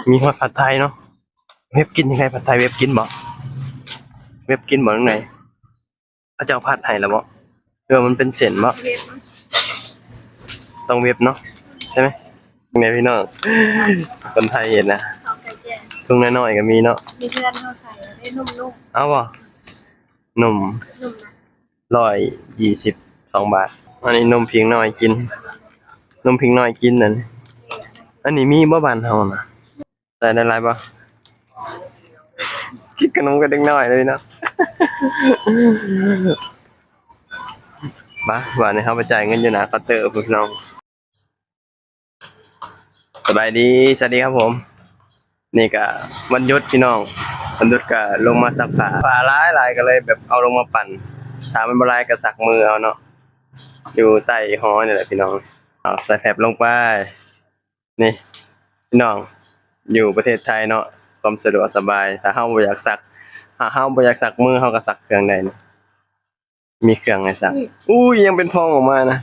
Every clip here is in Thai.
มีฮอดผัดไทยเนาะเว็บกินยังไงผัดไทยเว็บกินบ่เว็บกินบ่ตรงไหนเขาเจ้าผัดให้แล้วบ่มันเป็นเส้นบ่เว็บต้องเว็บเนาะใช่ไหมยังไงพี่น้องคนไทยเห็นนะเขาไก่แจ้งทุ่งน้อยๆก็มีเนาะมีเพื่อนเขาใส่ได้นุ่มเอาบ่นมๆนุ่มนะ122 บาทอันนี้นมพิงน้อยกินนมพิงน้อยกินนั่นอันนี้มีบ่บ้านเฮานะใส่ได้หลายบ่กินขนมกับเด็กน้อยเลยเนาะบ้าว่านี่เขาไปจ่ายเงินอยู่นะเคาน์เตอร์พี่น้องสบายดีสวัสดีครับผมนี่ก็วันหยุดพี่น้องวันหยุดก็ลงมาซักผ้าหลายก็เลยแบบเอาลงมาปั่นถ้ามันบ่หลายก็ซักมือเอาเนาะอยู่ใต้หอนี่แหละพี่น้องเอาใส่แผบลงไปนี่พี่น้องอยู่ประเทศไทยเนาะความสะดวกสบายถ้าเฮาบ่อยากซักถ้าเฮาบ่อยากซักมือเฮาก็ซักเครื่องได้นะมีเครื่องให้ซักอุ้ยยังเป็นพองออกมานะ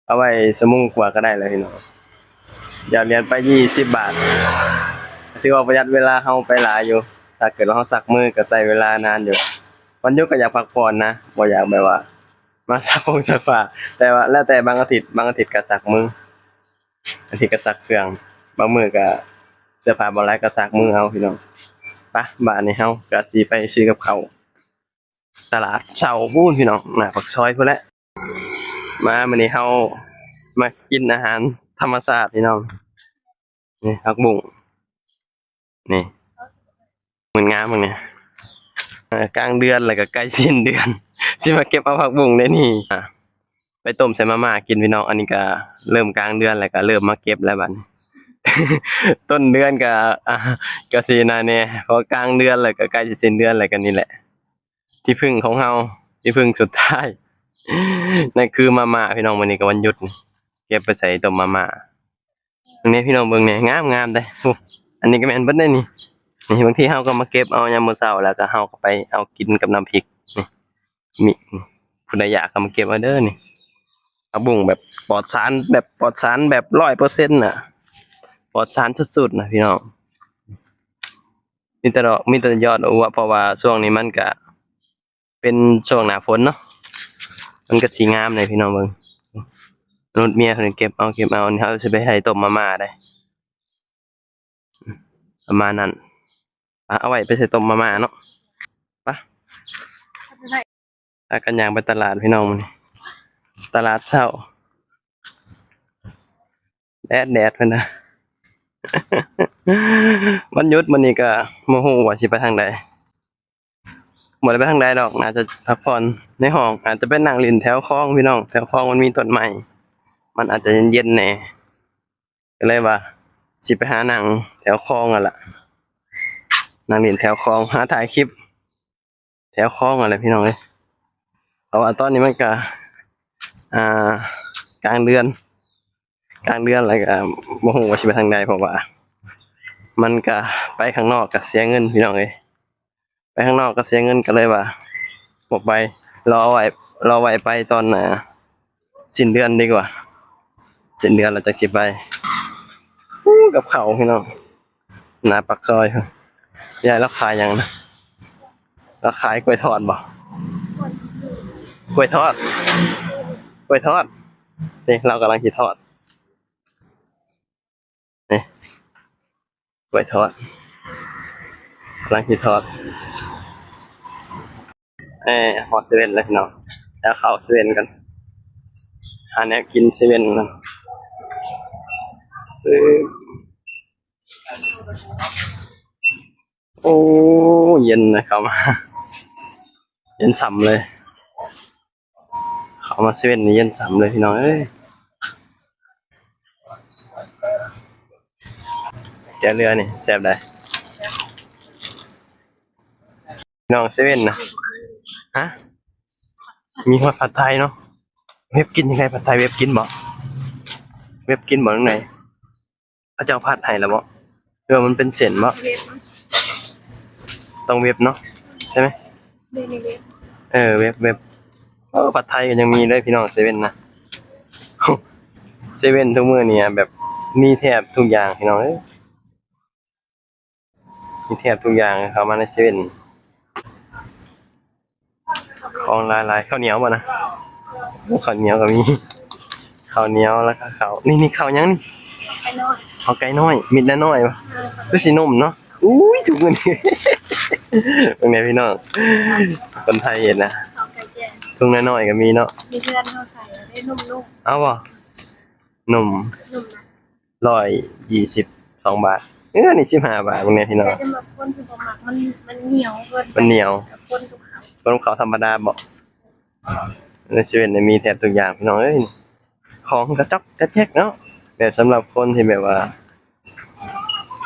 เอาไว้สมุงกว่าก็ได้เลยพี่น้องอยากเรียนไป20 บาทถือว่าประหยัดเวลาเฮาไปหลายอยู่ถ้าเกิดว่าเฮาซักมือก็ใช้เวลานานอยู่วันหยุดก็อยากพักผ่อนนะบ่อยากแบบว่ามาซักผ้าแต่ว่าแล้วแต่บางอาทิตย์ก็ซักมืออาทิตย์ก็ซักเครื่องบางมื้อก็เสื้อผ้าบ่หลายก็ซักมือเอาพี่น้องไปบ้านนี้เฮาก็สิไปซื้อกับข้าวตลาดเช้าพู้นพี่น้องหน้าปากซอยพุ่นแหละมามื้อนี้เฮามากินอาหารธรรมชาติพี่น้องนี่ผักบุ้งนี่เหมือนงามมึงเนี่ยกลางเดือนแล้วก็ใกล้สิ้นเดือนสิมาเก็บเอาผักบุ้งได้นี่ไปต้มใส่มาม่ากินพี่น้องอันนี้ก็เริ่มกลางเดือนแล้วก็เริ่มมาเก็บแล้วบัดนี้ ต้นเดือนก็สิน่าแน่พอกลางเดือนแล้วก็ใกล้จะสิ้นเดือนแล้วกันนี่แหละที่พึ่งของเฮาที่พึ่งสุดท้ายนั่นคือมาม่าพี่น้องวันนี้ก็วันหยุดเก็บไปใส่ต้มมาม่าตรงนี้พี่น้องเบิ่งเนี่ยงามๆเด้อันนี้ก็แม่นเบิดได้นี่บางทีเฮาก็มาเก็บเอายามมื้อเช้าแล้วก็เฮาก็ไปเอากินกับน้ำพริกนี่มีผู้ใดอยากก็มาเก็บเอาเด้อนี่ผักบุ้งแบบปลอดสารแบบ100%น่ะปลอดสารสุดๆนะพี่น้องมีแต่ดอกมีแต่ยอดอวบเพราะว่าช่วงนี้มันก็เป็นช่วงหน้าฝนเนาะมันก็สีงามเลยพี่น้องเบิ่งรถเมียเพิ่นเก็บเอานี่เฮาสิไปให้ต้มมาม่าได้ประมาณนั้นเอาไว้ไปใส่ต้มมาม่าเนาะไปพากันย่างไปตลาดพี่น้องมื้อนี้ตลาดเช้าแดดเพิ่นน่ะ วันหยุดมื้อนี้ก็บ่ฮู้ว่าสิไปทางใดบ่ได้ไปทางใดดอกน่าจะพักผ่อนในห้องอาจจะไปนั่งเล่นแถวคลองพี่น้องแถวคลองมันมีต้นไม้มันอาจจะเย็นๆแหน่ก็เลยว่าสิไปหานั่งแถวคลองนั่นล่ะนั่งเล่นแถวคลองหาถ่ายคลิปแถวคลองนั่นแหละพี่น้องเอ้ยเพราะว่าตอนนี้มันก็อ่ากลางเดือนแล้วก็บ่ฮู้ว่าสิไปทางใดเพราะว่ามันก็ไปข้างนอกก็เสียเงินพี่น้องเอ้ยไปข้างนอกก็เสียเงินก็เลยว่าบ่ไปรอไว้ไปตอนสิ้นเดือนดีกว่าสิ้นเดือนแล้วจักสิไปกับข้าวพี่น้องหน้าปากซอยยายเราขายหยังนะเราขายกล้วยทอดบ่กล้วยทอดนี่เรากำลังสิทอดนี่กล้วยทอดกำลังสิทอดฮอดเซเว่นแล้วพี่น้องแล้วเข้าเซเว่นกันหาแนวกินเซเว่นกันโอ้เย็นนะเข้ามาเย็นส่ำเลยเข้ามาเซเว่นนี่เย็นส่ำเลยพี่น้องเอ้ยเจ้าเรือนี่แซ่บได้พี่น้องเซเว่นนะฮะมีฮอดผัดไทยเนาะเว็บกินยังไงผัดไทยเว็บกินบ่ตรงไหนเขาเจ้าผัดให้แล้วบ่มันเป็นเส้นบ่ เว็บ ต้องเว็บเนาะใช่ไหมในเว็บเว็บผัดไทยก็ยังมีเลยพี่น้องเซเว่นนะ เซเว่นทุกมื้อนี่แบบมีแทบทุกอย่างพี่น้องเอ้ย มีแทบทุกอย่างเข้ามาในเซเว่นของหลายๆข้าวเหนียวบ่นะข้าวเหนียวก็มีข้าวเหนียวแล้วก็ข้าวนี่ข้าวหยังนี่ ไปนอน ข้าวไก่น้อยมิดละน้อยบ่คือสินมเนาะอุ้ยถูกเงิน เป็นไงพี่น้องคนไทยเห็นนะ เอาไก่แจ้ง ถุงน้อยๆก็มีเนาะ มีเพื่อนเขาใส่แล้วได้นุ่ม เอาบ่นม ๆนุ่มนะ 122 บาทนี่15 บาทเป็นไงพี่น้อง แต่จะมาพ่นคือประมักมันเหนียวเกินไป มันเหนียว กับพ่นทุกเขา ต้นเขาธรรมดาบ่ในเซเว่นมีแทบทุกอย่างพี่น้องเอ้ยของกระจอกกระแทกเนาะแบบสำหรับคนที่แบบว่า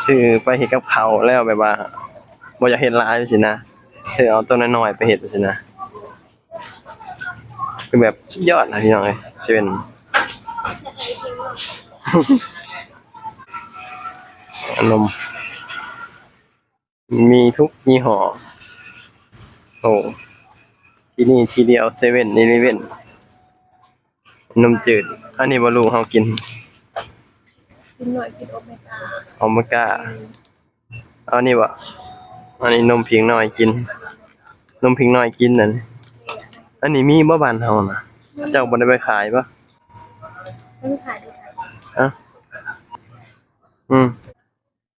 ซื้อไปเฮ็ดกับข้าวแล้วแบบว่าบ่อยากเฮ็ดหลายสินะคือเอาตัวน้อยๆไปเฮ็ดสินะคือแบบสุดยอดนะพี่น้องเอ้ยเซเว่น นมมีทุกยี่ห้อโอ้ที่นี่ทีเดียวเซเว่นอีเลฟเว่นนมจืดอันนี้บอลูเฮากิน กินหน่อยกินโอเมก้า ออมก้าเอานี่บ่อันนี้นมพิงน้อยกิน นมพิงน้อยกินนั่นอันนี้มีบ่บ้านเฮานะเจ้าบ่ได้ไปขายบ่ ไม่ขายดีค่ะ ฮะ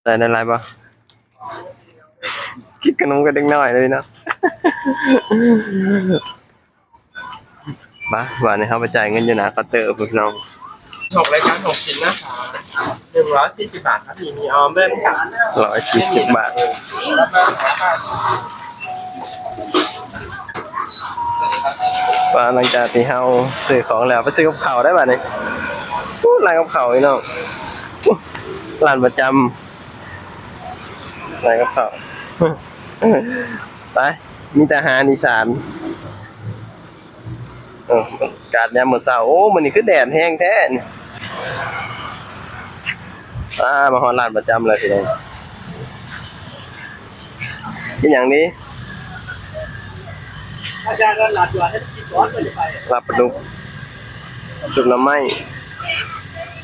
ใส่ได้หลายบ่กินขนมกับเด็กน้อยเลยเนาะ มาว่านี่เฮาไปจ่ายเงินอยู่หน้าเคาน์เตอร์พี่น้อง 6 รายการ6 ชิ้นนะคะ140 บาทครับมีออมเบิ้ลค่ะ 140 บาทว่าหลังจากที่เฮาซื้อของแล้วไปซื้อกับข้าวได้บัดนี้ร้านกับข้าวพี่น้องร้านประจำร้านกับข้าว ไปมีแต่อาหารอีสานการยามมื้อเช้าโอ้มื้อนี้คือแดดแห้งแท้นี่มาฮอดร้านประจำเลยพี่น้องกินหยังนี้ อาจารย์ก็หลับอยู่ให้กินร้อนเลยไป ลาบปลาดุกซุปหน่อไม้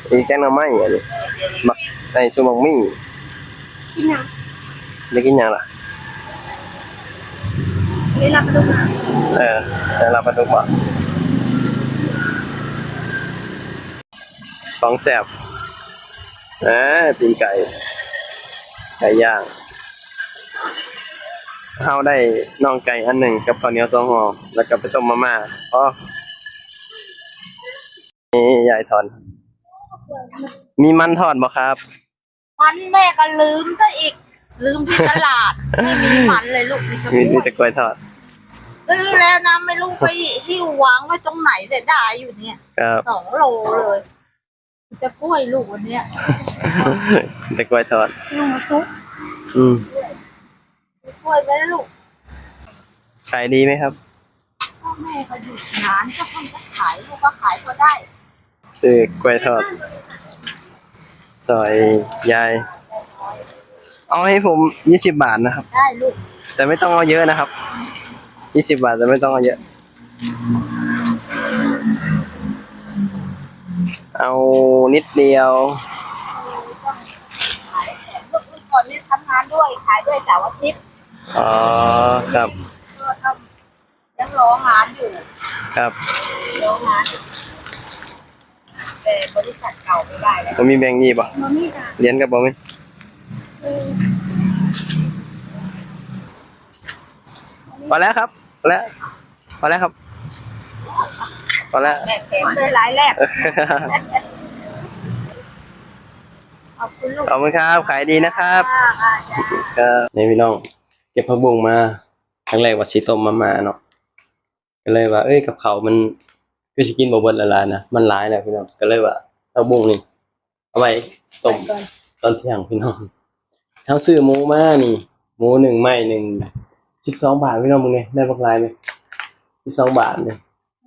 อีกแกงหน่อไม้อันนี้มักไอ้ซุปหมักมี่ กินยัง ได้กินหยังล่ะ นี่รับไปดูมา ได้ลาบปลาดุกบ่ของแซ่บตีนไก่ไก่ย่างเฮาได้น่องไก่อันหนึ่งกับข้าวเหนียว2 ห่อแล้วก็ไปต้มมาม่าอ๋อนี่ยายทอนมีมันทอดบ่ครับ มันแม่ก็ลืมซะอีก ลืมที่ตลาด ไม่มีมันเลยลูกมีกระ มี ปุก แต่กล้วยทอด ซื้อแล้วนะไม่รู้ไปหิ้ววางไว้ตรงไหนเสียดายอยู่เนี่ย ครับ 2 โลเลยจะกล้วยลูกวันเนี้ย แต่กล้วยทอด ลูกมาซุป อืม กล้วยไปแล้วลูก ขายดีไหมครับ พ่อแม่ก็หยุดงานก็คงจะขายลูกก็ขายพอได้ ซื้อกล้วยทอดซอยยายเอาให้ผม20 บาทนะครับ ได้ลูก แต่ไม่ต้องเอาเยอะนะครับ20 บาทแต่ไม่ต้องเอาเยอะ เอานิดเดียว ขายแต่ลูกก่อนเนี่ยทำงานด้วยขายด้วยเสาร์อาทิตย์ อ๋อครับ ก็ทำยังรองานอยู่ ครับ รองานแต่บริษัทเก่าไม่ได้แล้ว ผมมีแบงค์ยี่ป่ะ มามีจ้ะ เหรียญกับบ่ไหมพอแล้วครับพอแล้วพอแล้วครับพอแล้ว แลกแถมเลยหลายแลกขอบคุณลูก ขอบคุณครับขายดีนะครับ ค่ะจ้ะ ครับนี่พี่น้องเก็บผักบุ้งมาครั้งแรกว่าสิต้มมาม่าเนาะก็เลยว่ากับเขาวมันคือสิกินบ่เบิดละลายนะมันหลายแล้วพี่น้องก็เลยว่าผักบุ้งนี่เอาไว้ต้มตอนเที่ยงพี่น้องเฮาซื้อหมูมานี่หมู1ไม้หนึ่ง12 บาทพี่น้องมึงไงได้บักหลายมั้ย12 บาทนี่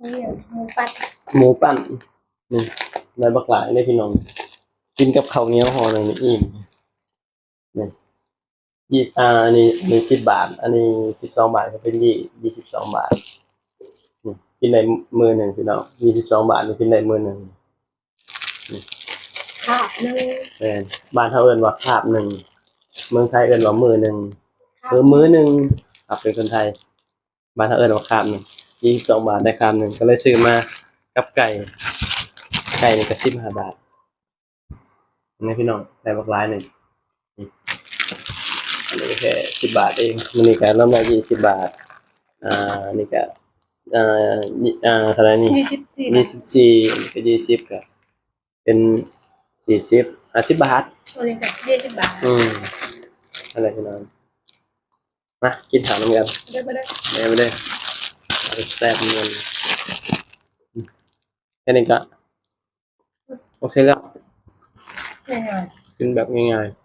นี่หมูปัด หมูปั้นนี่ได้บักหลายเลยพี่น้องกินกับข้าวเหนียวห่อหนึงนี่อิ่มนี่อันนี้10 บาท อันนี้12 บาทก็เป็น22 บาทนี่กินได้มื้อหนึงพี่น้อง22 บาทนี่กินได้มื้อหนึง ค่ะนึง แม่นบ้านเฮาเอิ้นว่าคาบหนึง เมืองไทยเอิ้นว่ามื้อหนึงมื้อหนึงครับเป็นคนไทยบ้านเขาเอิ้นว่าคาบหนึง22 บาทได้คาบหนึงก็เลยซื้อมากับไก่นี่ก็15 บาทนี่พี่น้องได้บักหลายหนึงนี่อันนี้ก็แค่10 บาทเองมื้อนี้ก็เริ่มได้20 บาทนี่ก็เท่าไหร่นี่ 24 24ก็20ก็เป็น40 50 บาท ตัวนี้ก็20 บาท อะไรพี่น้องมากินข้าวน้ำกัน ได้บ่ได้ ไม่ได้เอาไปแซ่บเงินแค่นี้ก็โอเคแล้ว ง่าย กินแบบง่ายๆ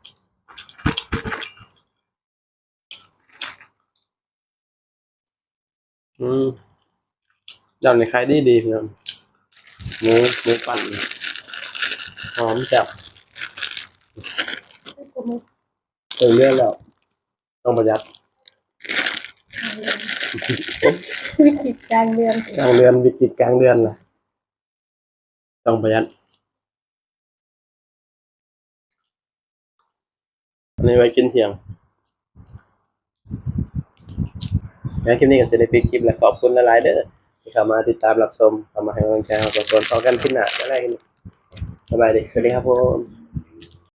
ดำในขายดีพี่น้องหมูปั่นหอมจับ ๆกูมือ เลื่อนแล้วต้องประหยัด วิธีการเรียน กลางเดือนวิกฤตกลางเดือนล่ะต้องประหยัดอันนี้ไว้กินเที่ยงงั้นคลิปนี้ก็เสร็จในปิดคลิปแล้วขอบคุณหลายๆเด้อที่เข้ามาติดตามรับชมเข้ามาให้กำลังใจเราทุกคนพอกันคลิปหน้าอะไรกันสบายดีสวัสดีครับผม